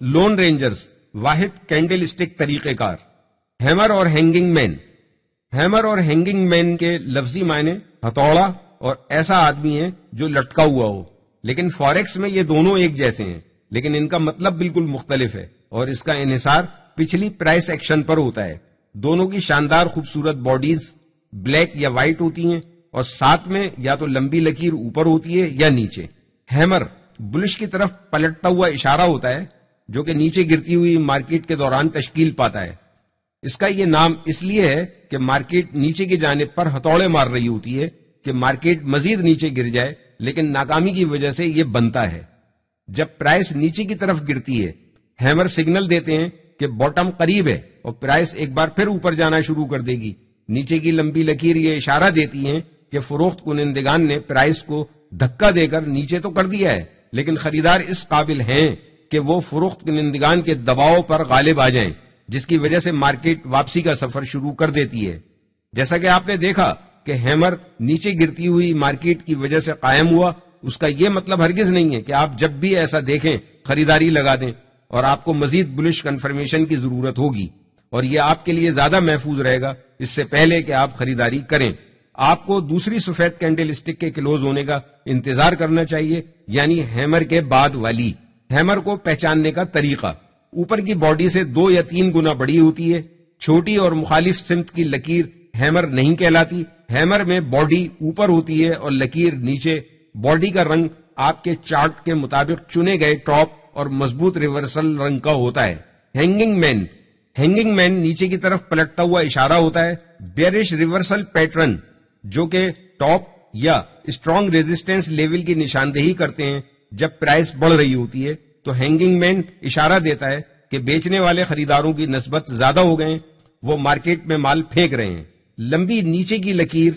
Loan rangers واحد candle stick طریقہ کار. Hammer اور ہینگنگ مین. ہیمر اور ہینگنگ مین کے لفظی معنی ہتھوڑا اور ایسا آدمی ہے جو لٹکا ہوا ہو، لیکن فوریکس میں یہ دونوں ایک جیسے ہیں، لیکن ان کا مطلب بالکل مختلف ہے اور اس کا انحصار پچھلی پرائس ایکشن پر ہوتا ہے. دونوں کی شاندار خوبصورت باڈیز بلیک یا وائٹ ہوتی ہیں اور ساتھ میں یا تو لمبی لکیر اوپر ہوتی ہے یا نیچے. ہیمر بلش کی طرف پلٹتا ہوا اشارہ ہوتا ہے جو کہ نیچے گرتی ہوئی مارکیٹ کے دوران تشکیل پاتا ہے. اس کا یہ نام اس لیے ہے کہ مارکیٹ نیچے کی جانب پر ہتھوڑے مار رہی ہوتی ہے کہ مارکیٹ مزید نیچے گر جائے، لیکن ناکامی کی وجہ سے یہ بنتا ہے. جب پرائس نیچے کی طرف گرتی ہے، ہیمر سگنل دیتے ہیں کہ باٹم قریب ہے اور پرائس ایک بار پھر اوپر جانا شروع کر دے گی. نیچے کی لمبی لکیر یہ اشارہ دیتی ہیں کہ فروخت کنندگان نے پرائس کو دھکا دے کر نیچے تو کر دیا ہے، لیکن خریدار اس قابل ہیں کہ وہ فروخت کنندگان کے دباؤ پر غالب آ جائیں، جس کی وجہ سے مارکیٹ واپسی کا سفر شروع کر دیتی ہے. جیسا کہ آپ نے دیکھا کہ ہیمر نیچے گرتی ہوئی مارکیٹ کی وجہ سے قائم ہوا، اس کا یہ مطلب ہرگز نہیں ہے کہ آپ جب بھی ایسا دیکھیں خریداری لگا دیں، اور آپ کو مزید بلش کنفرمیشن کی ضرورت ہوگی، اور یہ آپ کے لیے زیادہ محفوظ رہے گا اس سے پہلے کہ آپ خریداری کریں. آپ کو دوسری سفید کینڈل اسٹک کے کلوز ہونے کا انتظار کرنا چاہیے، یعنی ہیمر کے بعد والی. ہیمر کو پہچاننے کا طریقہ: اوپر کی باڈی سے 2 یا 3 گنا بڑی ہوتی ہے. چھوٹی اور مخالف سمت کی لکیر ہیمر نہیں کہلاتی. ہیمر میں باڈی اوپر ہوتی ہے اور لکیر نیچے. باڈی کا رنگ آپ کے چارٹ کے مطابق چنے گئے ٹاپ اور مضبوط ریورسل رنگ کا ہوتا ہے. ہینگنگ مین. ہینگنگ مین نیچے کی طرف پلٹتا ہوا اشارہ ہوتا ہے. بیئرش ریورسل پیٹرن جو کہ ٹاپ یا اسٹرانگ ریزسٹنس لیول کی نشاندہی کرتے ہیں جب پرائس بڑھ رہی ہوتی ہے، تو ہینگنگ مین اشارہ دیتا ہے کہ بیچنے والے خریداروں کی نسبت زیادہ ہو گئے ہیں، وہ مارکیٹ میں مال پھینک رہے ہیں. لمبی نیچے کی لکیر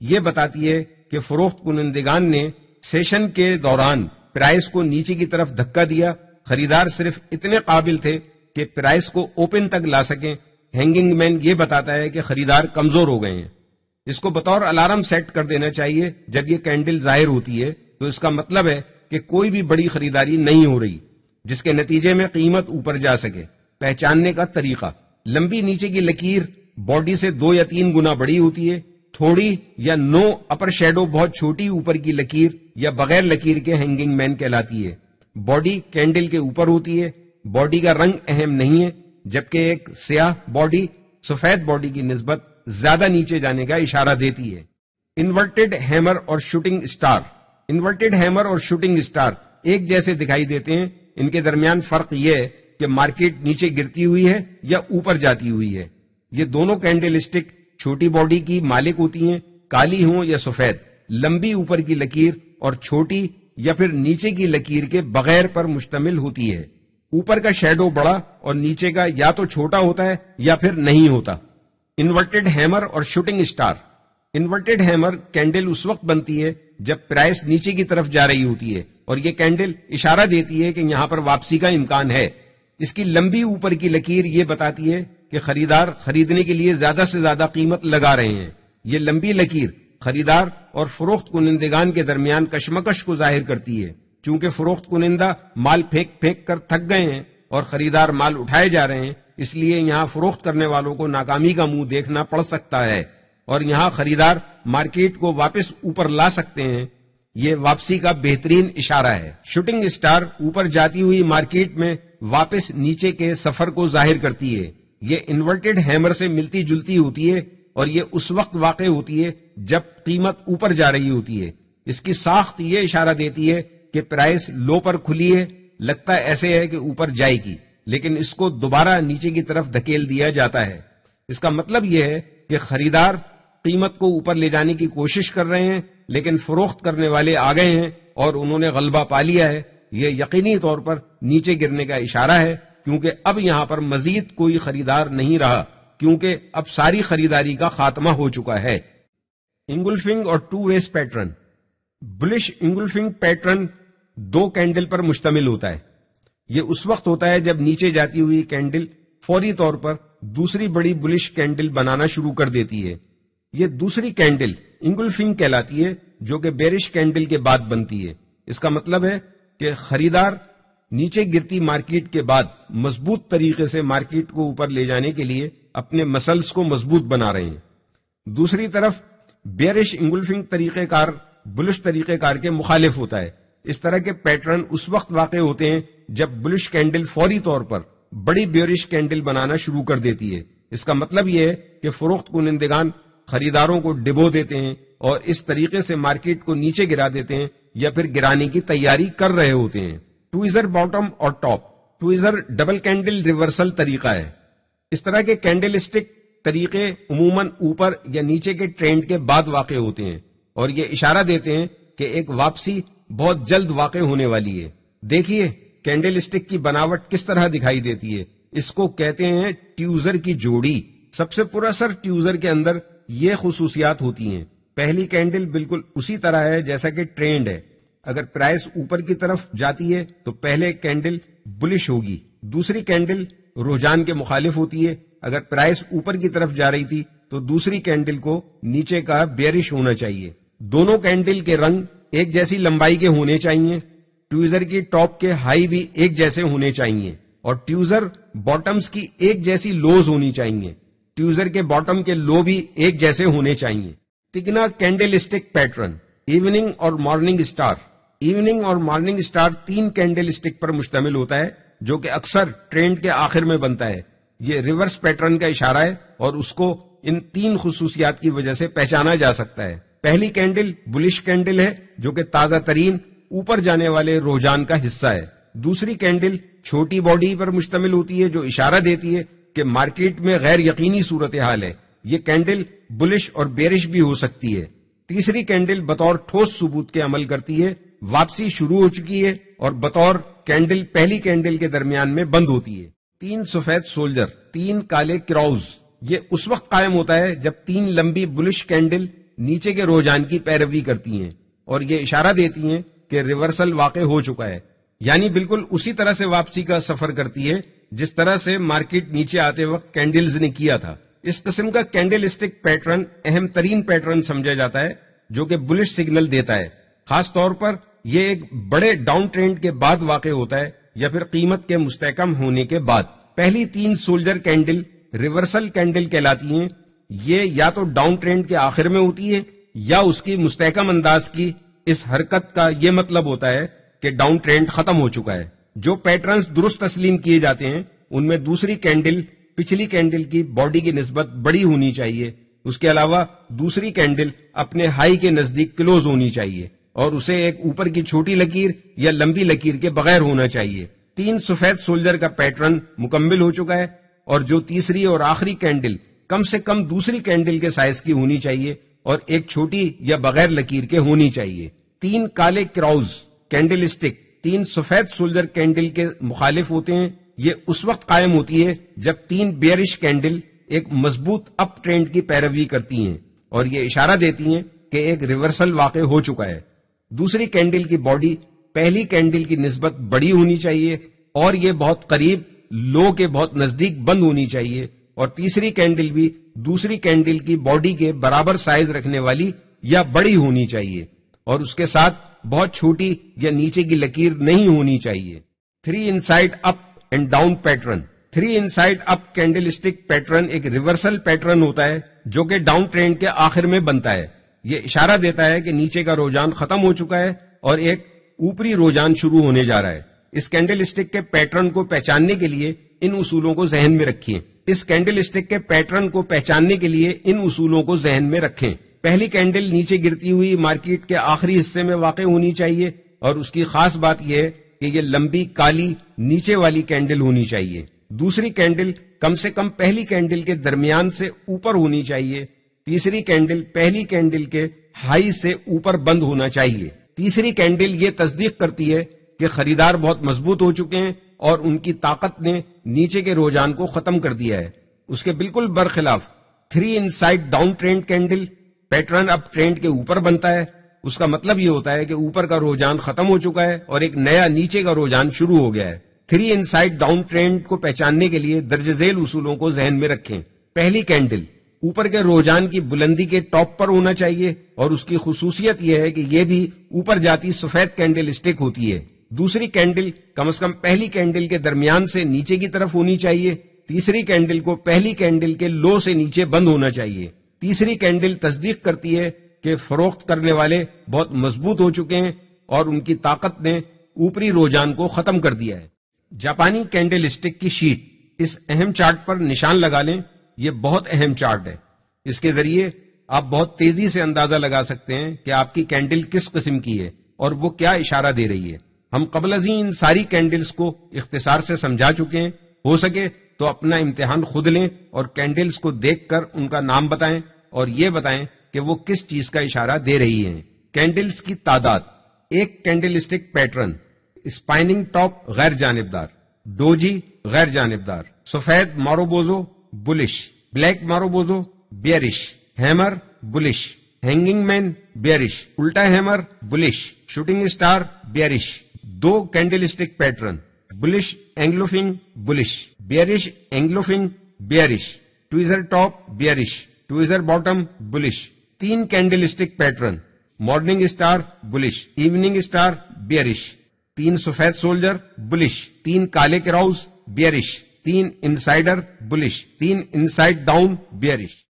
یہ بتاتی ہے کہ فروخت کنندگان نے سیشن کے دوران پرائس کو نیچے کی طرف دھکا دیا. خریدار صرف اتنے قابل تھے کہ پرائس کو اوپن تک لا سکیں. ہینگنگ مین یہ بتاتا ہے کہ خریدار کمزور ہو گئے ہیں. اس کو بطور الارم سیٹ کر دینا چاہیے جب یہ کینڈل ظاہر ہوتی ہے، تو اس کا مطلب ہے کہ کوئی بھی بڑی خریداری نہیں ہو رہی جس کے نتیجے میں قیمت اوپر جا سکے. پہچاننے کا طریقہ: لمبی نیچے کی لکیر باڈی سے 2 یا 3 گنا بڑی ہوتی ہے. تھوڑی یا نو اپر شیڈو بہت چھوٹی اوپر کی لکیر یا بغیر لکیر کے ہینگنگ مین کہلاتی ہے. باڈی کینڈل کے اوپر ہوتی ہے. باڈی کا رنگ اہم نہیں ہے، جبکہ ایک سیاہ باڈی سفید باڈی کی نسبت زیادہ نیچے جانے کا اشارہ دیتی ہے. انورٹڈ ہیمر اور شوٹنگ اسٹار. انورٹڈ ہیمر اور شوٹنگ اسٹار ایک جیسے دکھائی دیتے ہیں. ان کے درمیان فرق یہ ہے کہ مارکیٹ نیچے گرتی ہوئی ہے یا اوپر جاتی ہوئی ہے. یہ دونوں کینڈل اسٹک چھوٹی باڈی کی مالک ہوتی ہیں، کالی ہوں یا سفید. لمبی اوپر کی لکیر اور چھوٹی یا پھر نیچے کی لکیر کے بغیر پر مشتمل ہوتی ہے. اوپر کا شیڈو بڑا اور نیچے کا یا تو چھوٹا ہوتا ہے یا پھر نہیں ہوتا. انورٹڈ ہیمر اور shooting star. Inverted hammer candle اس وقت بنتی ہے جب پرائس نیچے کی طرف جا رہی ہوتی ہے اور یہ کینڈل اشارہ دیتی ہے کہ یہاں پر واپسی کا امکان ہے. اس کی لمبی اوپر کی لکیر یہ بتاتی ہے کہ خریدار خریدنے کے لیے زیادہ سے زیادہ قیمت لگا رہے ہیں. یہ لمبی لکیر خریدار اور فروخت کنندگان کے درمیان کشمکش کو ظاہر کرتی ہے. چونکہ فروخت کنندہ مال پھینک پھینک کر تھک گئے ہیں اور خریدار مال اٹھائے جا رہے ہیں، اس لیے یہاں فروخت کرنے والوں کو ناکامی کا منہ دیکھنا پڑ سکتا ہے اور یہاں خریدار مارکیٹ کو واپس اوپر لا سکتے ہیں. یہ واپسی کا بہترین اشارہ ہے. شوٹنگ اسٹار اوپر جاتی ہوئی مارکیٹ میں واپس نیچے کے سفر کو ظاہر کرتی ہے. یہ انورٹڈ ہیمر سے ملتی جلتی ہوتی ہے اور یہ اس وقت واقع ہوتی ہے جب قیمت اوپر جا رہی ہوتی ہے. اس کی ساخت یہ اشارہ دیتی ہے کہ پرائس لو پر کھلی ہے، لگتا ایسے ہے کہ اوپر جائے گی، لیکن اس کو دوبارہ نیچے کی طرف دھکیل دیا جاتا ہے. اس کا مطلب یہ ہے کہ خریدار قیمت کو اوپر لے جانے کی کوشش کر رہے ہیں، لیکن فروخت کرنے والے آ گئے ہیں اور انہوں نے غلبہ پا لیا ہے. یہ یقینی طور پر نیچے گرنے کا اشارہ ہے، کیونکہ اب یہاں پر مزید کوئی خریدار نہیں رہا، کیونکہ اب ساری خریداری کا خاتمہ ہو چکا ہے. انگلفنگ اور 2 ویز پیٹرن. بلش انگلفنگ پیٹرن 2 کینڈل پر مشتمل ہوتا ہے. یہ اس وقت ہوتا ہے جب نیچے جاتی ہوئی کینڈل فوری طور پر دوسری بڑی بلش کینڈل بنانا شروع کر دیتی ہے. یہ دوسری کینڈل انگلفنگ کہلاتی ہے، جو کہ بیرش کینڈل کے بعد بنتی ہے. اس کا مطلب ہے کہ خریدار نیچے گرتی مارکیٹ کے بعد مضبوط طریقے سے مارکیٹ کو اوپر لے جانے کے لیے اپنے مسلز کو مضبوط بنا رہے ہیں. دوسری طرف بیئرش انگلفنگ طریقہ کار بلش طریقہ کار کے مخالف ہوتا ہے. اس طرح کے پیٹرن اس وقت واقع ہوتے ہیں جب بلش کینڈل فوری طور پر بڑی بیئرش کینڈل بنانا شروع کر دیتی ہے. اس کا مطلب یہ ہے کہ فروخت کنندگان خریداروں کو ڈبو دیتے ہیں اور اس طریقے سے مارکیٹ کو نیچے گرا دیتے ہیں یا پھر گرانے کی تیاری کر رہے ہوتے ہیں. ٹویزر باٹم اور ٹاپ. ٹویزر ڈبل کینڈل ریورسل طریقہ ہے. اس طرح کے کینڈل اسٹک طریقے عموماً اوپر یا نیچے کے ٹرینڈ کے بعد واقع ہوتے ہیں اور یہ اشارہ دیتے ہیں کہ ایک واپسی بہت جلد واقع ہونے والی ہے. دیکھیے کینڈل اسٹک کی بناوٹ کس طرح دکھائی دیتی ہے. اس کو کہتے ہیں ٹیوزر کی جوڑی. سب سے پر اثر ٹیوزر کے اندر یہ خصوصیات ہوتی ہیں. پہلی کینڈل بالکل اسی طرح ہے جیسا کہ ٹرینڈ ہے. اگر پرائس اوپر کی طرف جاتی ہے تو پہلے کینڈل بلش ہوگی. دوسری کینڈل رجحان کے مخالف ہوتی ہے. اگر پرائس اوپر کی طرف جا رہی تھی تو دوسری کینڈل کو نیچے کا بیئرش ہونا چاہیے. دونوں کینڈل کے رنگ ایک جیسی لمبائی کے ہونے چاہیے. ٹیوزر کی ٹاپ کے ہائی بھی ایک جیسے ہونے چاہیے اور ٹیوزر باٹمز کی ایک جیسی لوز ہونی چاہیے. ٹیوزر کے باٹم کے لو بھی ایک جیسے ہونے چاہیے. تکنا کینڈل اسٹک پیٹرن. ایوننگ اور مارننگ اسٹار. ایوننگ اور مارننگ اسٹار 3 کینڈل اسٹک پر مشتمل ہوتا ہے جو کہ اکثر ٹرینڈ کے آخر میں بنتا ہے. یہ ریورس پیٹرن کا اشارہ ہے اور اس کو ان 3 خصوصیات کی وجہ سے پہچانا جا سکتا ہے. پہلی کینڈل بلش کینڈل ہے جو کہ تازہ ترین اوپر جانے والے رجحان کا حصہ ہے. دوسری کینڈل چھوٹی باڈی پر مشتمل ہوتی ہے جو اشارہ دیتی ہے کہ مارکیٹ میں غیر یقینی صورتحال ہے. یہ کینڈل بلش اور بیئرش بھی ہو سکتی ہے. تیسری کینڈل بطور ٹھوس ثبوت کے عمل کرتی ہے. واپسی شروع ہو چکی ہے اور بطور کینڈل پہلی کینڈل کے درمیان میں بند ہوتی ہے. 3 سفید سولجر. 3 کالے کراؤز. یہ اس وقت قائم ہوتا ہے جب 3 لمبی بلش کینڈل نیچے کے رجحان کی پیروی کرتی ہیں اور یہ اشارہ دیتی ہیں کہ ریورسل واقع ہو چکا ہے. یعنی بالکل اسی طرح سے واپسی کا سفر کرتی ہے جس طرح سے مارکیٹ نیچے آتے وقت کینڈلز نے کیا تھا. اس قسم کا کینڈل اسٹک پیٹرن اہم ترین پیٹرن سمجھا جاتا ہے جو کہ بلش سگنل دیتا ہے. خاص طور پر یہ ایک بڑے ڈاؤن ٹرینڈ کے بعد واقع ہوتا ہے یا پھر قیمت کے مستحکم ہونے کے بعد. پہلی 3 سولجر کینڈل ریورسل کینڈل کہلاتی ہیں. یہ یا تو ڈاؤن ٹرینڈ کے آخر میں ہوتی ہے یا اس کی مستحکم انداز کی اس حرکت کا یہ مطلب ہوتا ہے کہ ڈاؤن ٹرینڈ ختم ہو چکا ہے. جو پیٹرنز درست تسلیم کیے جاتے ہیں ان میں دوسری کینڈل پچھلی کینڈل کی باڈی کی نسبت بڑی ہونی چاہیے. اس کے علاوہ دوسری کینڈل اپنے ہائی کے نزدیک کلوز ہونی چاہیے اور اسے ایک اوپر کی چھوٹی لکیر یا لمبی لکیر کے بغیر ہونا چاہیے. 3 سفید سولجر کا پیٹرن مکمل ہو چکا ہے اور جو تیسری اور آخری کینڈل کم سے کم دوسری کینڈل کے سائز کی ہونی چاہیے اور ایک چھوٹی یا بغیر لکیر کے ہونی چاہیے. 3 کالے کراؤز کینڈل اسٹک 3 سفید سولجر کینڈل کے مخالف ہوتے ہیں. یہ اس وقت قائم ہوتی ہے جب 3 بیئرش کینڈل ایک مضبوط اپ ٹرینڈ کی پیروی کرتی ہیں اور یہ اشارہ دیتی ہیں کہ ایک ریورسل واقع ہو چکا ہے. دوسری کینڈل کی باڈی پہلی کینڈل کی نسبت بڑی ہونی چاہیے اور یہ بہت قریب لو کے بہت نزدیک بند ہونی چاہیے اور تیسری کینڈل بھی دوسری کینڈل کی باڈی کے برابر سائز رکھنے والی یا بڑی ہونی چاہیے اور اس کے ساتھ بہت چھوٹی یا نیچے کی لکیر نہیں ہونی چاہیے. 3 inside up and down pattern. 3 inside up candle stick pattern ایک ریورسل پیٹرن ہوتا ہے جو کہ ڈاؤن ٹرینڈ کے آخر میں بنتا ہے. یہ اشارہ دیتا ہے کہ نیچے کا رجحان ختم ہو چکا ہے اور ایک اوپری رجحان شروع ہونے جا رہا ہے. اس کینڈل اسٹک کے پیٹرن کو پہچاننے کے لیے ان اصولوں کو ذہن میں رکھیں. اس کینڈل اسٹک کے پیٹرن کو پہچاننے کے لیے ان اصولوں کو ذہن میں رکھیں. پہلی کینڈل نیچے گرتی ہوئی مارکیٹ کے آخری حصے میں واقع ہونی چاہیے اور اس کی خاص بات یہ ہے کہ یہ لمبی کالی نیچے والی کینڈل ہونی چاہیے. دوسری کینڈل کم سے کم پہلی کینڈل کے درمیان سے اوپر ہونی چاہیے. تیسری کینڈل پہلی کینڈل کے ہائی سے اوپر بند ہونا چاہیے. تیسری کینڈل یہ تصدیق کرتی ہے کہ خریدار بہت مضبوط ہو چکے ہیں اور ان کی طاقت نے نیچے کے رجحان کو ختم کر دیا ہے. اس کے بالکل برخلاف 3 inside down trend candle pattern اب ٹرینڈ کے اوپر بنتا ہے. اس کا مطلب یہ ہوتا ہے کہ اوپر کا رجحان ختم ہو چکا ہے اور ایک نیا نیچے کا رجحان شروع ہو گیا ہے. 3 انسائڈ ڈاؤن ٹرینڈ کو پہچاننے کے لیے درج ذیل اصولوں کو ذہن میں رکھیں. پہلی کینڈل اوپر کے رجحان کی بلندی کے ٹاپ پر ہونا چاہیے اور اس کی خصوصیت یہ ہے کہ یہ بھی اوپر جاتی سفید کینڈل اسٹک ہوتی ہے. دوسری کینڈل کم از کم پہلی کینڈل کے درمیان سے نیچے کی طرف ہونی چاہیے. تیسری کینڈل کو پہلی کینڈل کے لو سے نیچے بند ہونا چاہیے. تیسری کینڈل تصدیق کرتی ہے کہ فروخت کرنے والے بہت مضبوط ہو چکے ہیں اور ان کی طاقت نے اوپری رجحان کو ختم کر دیا ہے. جاپانی کینڈل اسٹک کی شیٹ، اس اہم چارٹ پر نشان لگا لیں. یہ بہت اہم چارٹ ہے. اس کے ذریعے آپ بہت تیزی سے اندازہ لگا سکتے ہیں کہ آپ کی کینڈل کس قسم کی ہے اور وہ کیا اشارہ دے رہی ہے. ہم قبل ازیں ان ساری کینڈلز کو اختصار سے سمجھا چکے ہیں. ہو سکے تو اپنا امتحان خود لیں اور کینڈلز کو دیکھ کر ان کا نام بتائیں اور یہ بتائیں کہ وہ کس چیز کا اشارہ دے رہی ہیں. کینڈلز کی تعداد: ایک candle stick pattern, spinning top غیر جانبدار، ڈوجی غیر جانبدار، سفید marubozu bullish, black marubozu bearish, hammer bullish, hanging man bearish, الٹا hammer bullish, shooting star bearish. دو candle stick pattern, bullish engulfing bullish, bearish engulfing bearish, tweezer top bearish, tweezer bottom bullish. تین candle stick pattern, morning star bullish, evening star bearish. تین سفید soldier بلش، تین کالے کراؤز bearish, تین insider بلش، تین inside down bearish.